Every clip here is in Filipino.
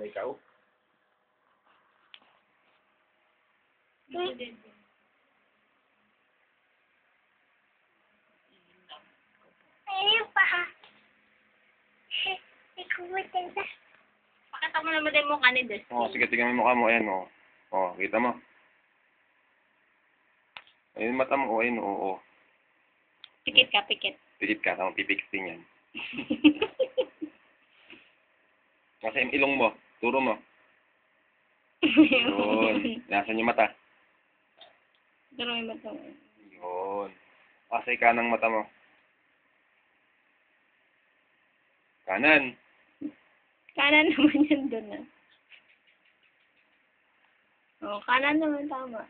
ikaw. Ayun pa ha. Ikutin na. Pakita mo naman din mukha ni Dusty. Oh, sige, tingnan mo mukha mo. Ayan, oh. Oh, kita mo. Ayun, mata mo. Oh, ayun, oo. Oh, oh. Pikit ka, pikit. Pikit ka, tamang pipiksin yan. Kasi yung ilong mo. Turo mo. Yun. Nasaan yung mata? Pero may mata mo. Yun. Kasi kanang mata mo. Kanan. Kanan naman yun doon na. Oo, kanan naman tama.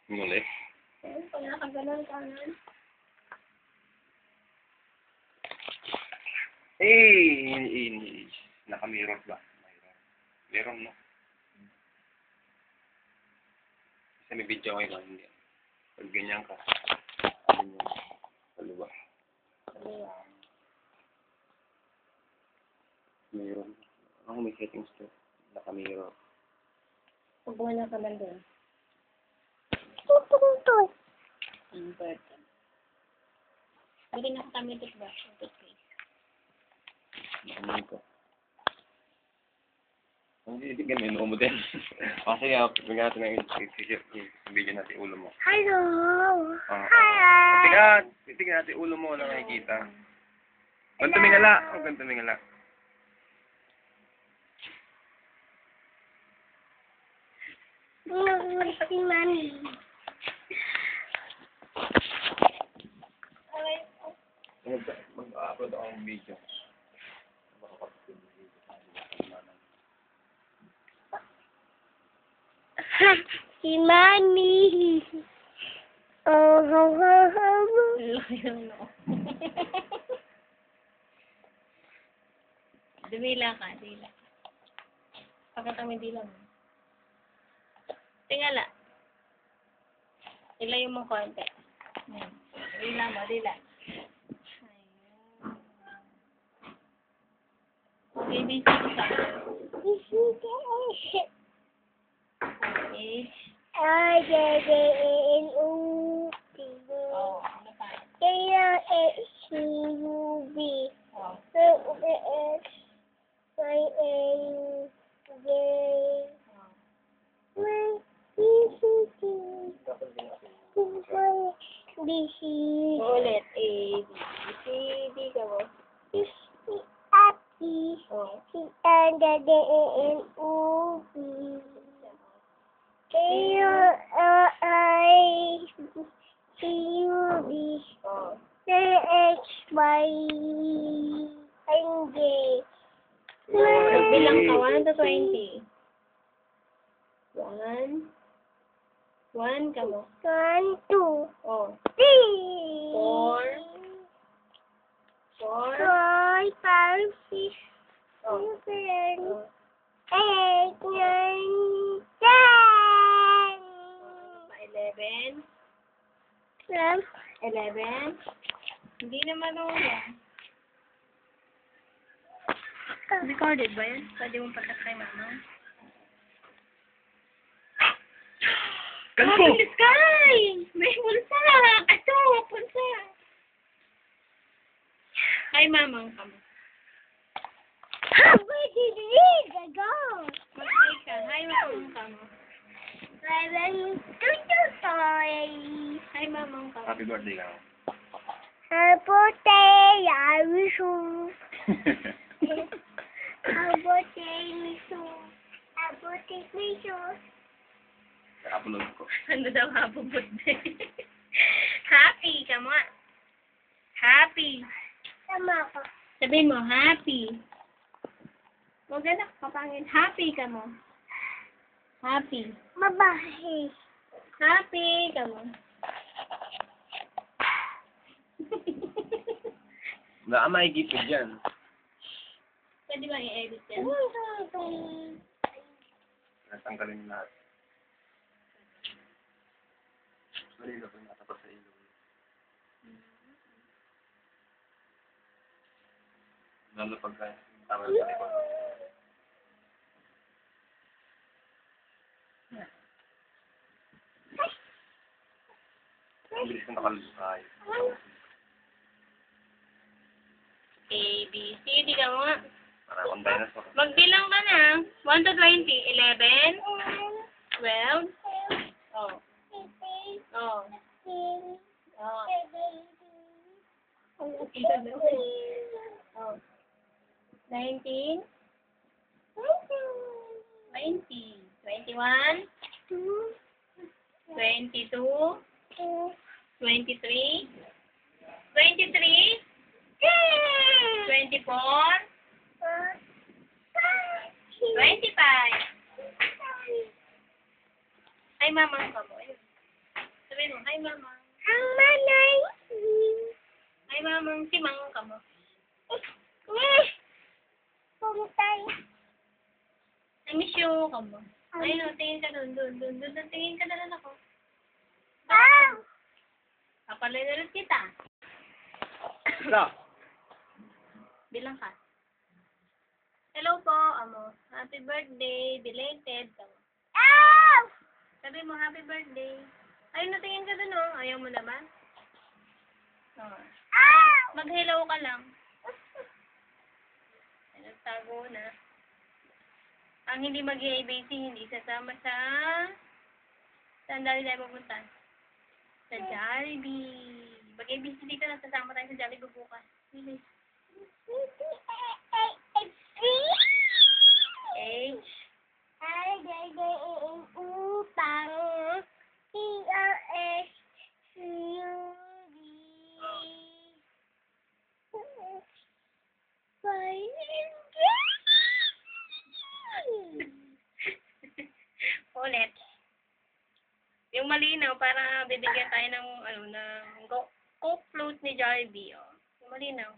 Muli. Ayun, pag nakaganon kanan. Naka-mirror ba? Meron, no? Kasi may video kayo ba? Hindi. Pag ganyan ka. Ganyan. Kaliwa. Meron. Ako may settings to. Naka-mirror. Pag wala ka man doon. Tutungtol. Important. Pwede na kami toothbrush. Toothpaste. Ano ko? Hindi ganun. Ano mo din. Kasi bigyan natin ng video natin ulo mo. Hello. Hi. Tignan natin ulo mo na nakikita. Ganito mingala. Ganito mingala. Si Mami. Mag-upload ako ng video. Si Mami. Oh, Laki ng noo. Dumila ka, dila. Pakita mo yung dila mo. Tingala. Ilayo mo konti. Dila mo, dila. ABC ka. H. R-J-J-N-O-P. Oh, ano pa? K-R-H-U-B. Oh. U-S. Y-N-J. Y-B-C-D. B-C. Ulit. A, B, C, D ka mo. C-A-P. Oh. C-R-J-J-N-O-P. K-R-I-C-U-B. Oh. H-Y-N-J. Bilang ka, 1 to 20. 1. 1 ka mo. 1, 2, Oh. 3. 4. 4, 5, 6, Oh. 7, Oh. 8, 9, 10. 11. 12. 11. Hindi naman yan. Recorded ba yan? Pwede mong patas kay mama. Ganito! Oh, sky! May pulsa! Ito, pulsa! Kay mamang ka mo. Where did we go? Mag-hi ka. Hi, mamang ka mo. Hi, mamang ka mo. Happy birthday ka. Happy birthday, I wish you. Happy birthday, Misu. Happy birthday, Misu. Upload ko. Ano daw happy birthday? Happy, come on. Happy. Tama ko. Sabihin mo, happy. Huwag na, papangin. Happy ka mo. Happy. Mabahay. Happy ka mo. Wala ka makikipid dyan. Pwede ba i-edit yan? Natanggalin lahat. Sorry, ilo. Natapat sa ilo. Lalo pagka tama sa likod. Ang bilis na nakalukay. A, B, C, D ka mo nga. Para akong dinosaur. Magbilang ka na. 1 to 20. 11, 12. Oh. Oh. Oh. Oh. 19. 20. 21. 22. 23. 23. 24. 25. Ay, mamang ka mo. Ayun. Sabihin mo, ay, mamang. Ang manay. Ay, mamang, si mang ka mo. Puntay. I miss you ka mo. Ay, no, tingin ka doon. Tingin ka na lang ako. Ah! Kapalinulit kita. Isa. Bilang ka. Hello po, amo. Happy birthday, belated. Ah! Sabi mo, happy birthday. Ay, natingin ka dun, oh. Ayaw mo naman? Oh. Ah! Mag-hello ka lang. Ay, nagtago na. Ang hindi mag-ABC, hindi sasama sa... Saan dali tayo pupunta? Sa Jollibee. Mag-ABC dito na, sasama tayo sa Jollibee bukas. Bilis. H. Upang TRS Ulit. Yung malinaw, para bibigyan tayo ng, ng Coke float ni Jollibee, oh. Yung malinaw.